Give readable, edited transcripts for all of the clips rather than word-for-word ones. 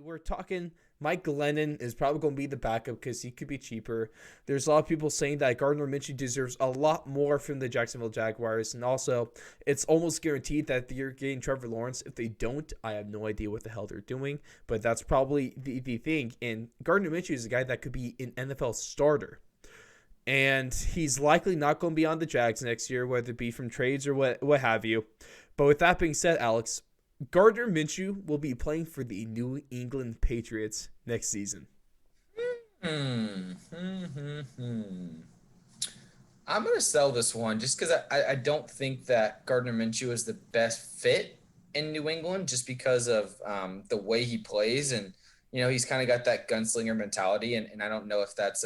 we're talking Mike Glennon is probably going to be the backup because he could be cheaper. There's a lot of people saying that Gardner Minshew deserves a lot more from the Jacksonville Jaguars. And also, it's almost guaranteed that they're getting Trevor Lawrence. If they don't, I have no idea what the hell they're doing. But that's probably the thing. And Gardner Minshew is a guy that could be an NFL starter. And he's likely not going to be on the Jags next year, whether it be from trades or what have you. But with that being said, Alex, Gardner Minshew will be playing for the New England Patriots next season. Hmm. Hmm. Hmm. Hmm. I'm going to sell this one just because I don't think that Gardner Minshew is the best fit in New England just because of the way he plays. And, he's kind of got that gunslinger mentality. And I don't know if that's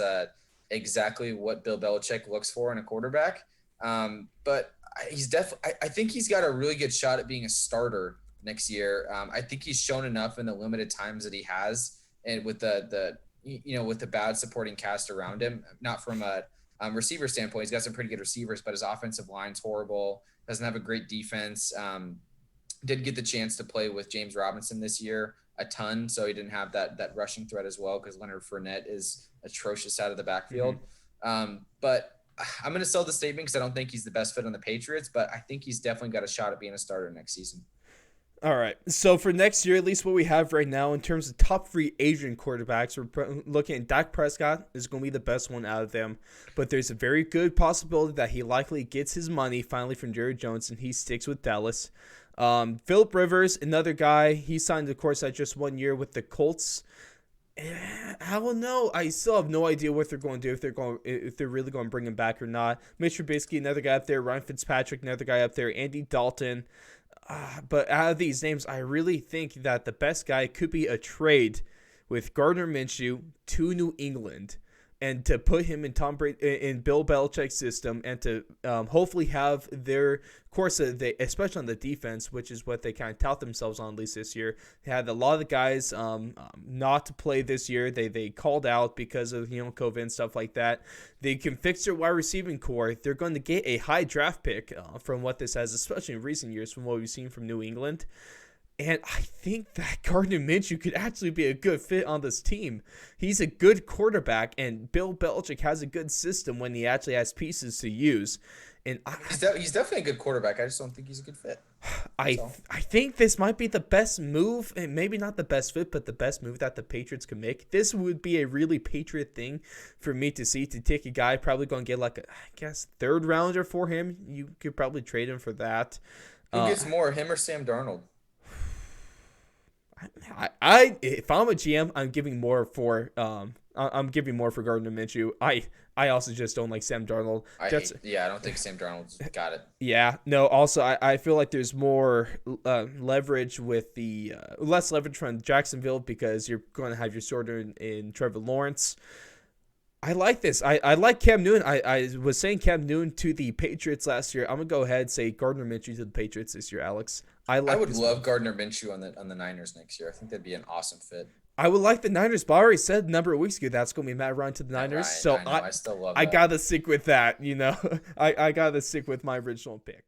exactly what Bill Belichick looks for in a quarterback. But he's definitely, I think he's got a really good shot at being a starter next year. I think he's shown enough in the limited times that he has, and with with the bad supporting cast around him, not from a receiver standpoint, he's got some pretty good receivers, but his offensive line's horrible. Doesn't have a great defense. Did get the chance to play with James Robinson this year a ton, so he didn't have that rushing threat as well because Leonard Fournette is atrocious out of the backfield. But I'm going to sell the statement because I don't think he's the best fit on the Patriots, but I think he's definitely got a shot at being a starter next season. All right. So for next year, at least what we have right now in terms of top free agent quarterbacks, we're looking at Dak Prescott is going to be the best one out of them. But there's a very good possibility that he likely gets his money finally from Jerry Jones and he sticks with Dallas. Phillip Rivers, another guy, he signed, of course, at just 1 year with the Colts. I don't know. I still have no idea what they're going to do, if they're really going to bring him back or not. Mitch Trubisky, another guy up there. Ryan Fitzpatrick, another guy up there. Andy Dalton. But out of these names, I really think that the best guy could be a trade with Gardner Minshew to New England and to put him in Tom Brady in Bill Belichick's system and to hopefully have their course, especially on the defense, which is what they kind of tout themselves on at least this year. They had a lot of the guys not to play this year. They called out because of COVID and stuff like that. They can fix their wide receiving core. They're going to get a high draft pick from what this has, especially in recent years from what we've seen from New England. And I think that Gardner Minshew could actually be a good fit on this team. He's a good quarterback, and Bill Belichick has a good system when he actually has pieces to use. And He's definitely a good quarterback. I just don't think he's a good fit. I think this might be the best move, and maybe not the best fit, but the best move that the Patriots can make. This would be a really Patriot thing for me to see, to take a guy probably going to get like third rounder for him. You could probably trade him for that. Who gets more, him or Sam Darnold? If I'm a GM, I'm giving more for Gardner Minshew. I also just don't like Sam Darnold. I don't think Sam Darnold's got it. Yeah, no. Also, I feel like there's more leverage with the less leverage from Jacksonville because you're going to have your starter in Trevor Lawrence. I like this. I like Cam Newton. I was saying Cam Newton to the Patriots last year. I'm gonna go ahead and say Gardner Minshew to the Patriots this year, Alex. I would love Gardner Minshew on the Niners next year. I think that'd be an awesome fit. I would like the Niners, but I already said a number of weeks ago that's going to be Matt Ryan to the Niners. I still love that. I got to stick with that, I got to stick with my original pick.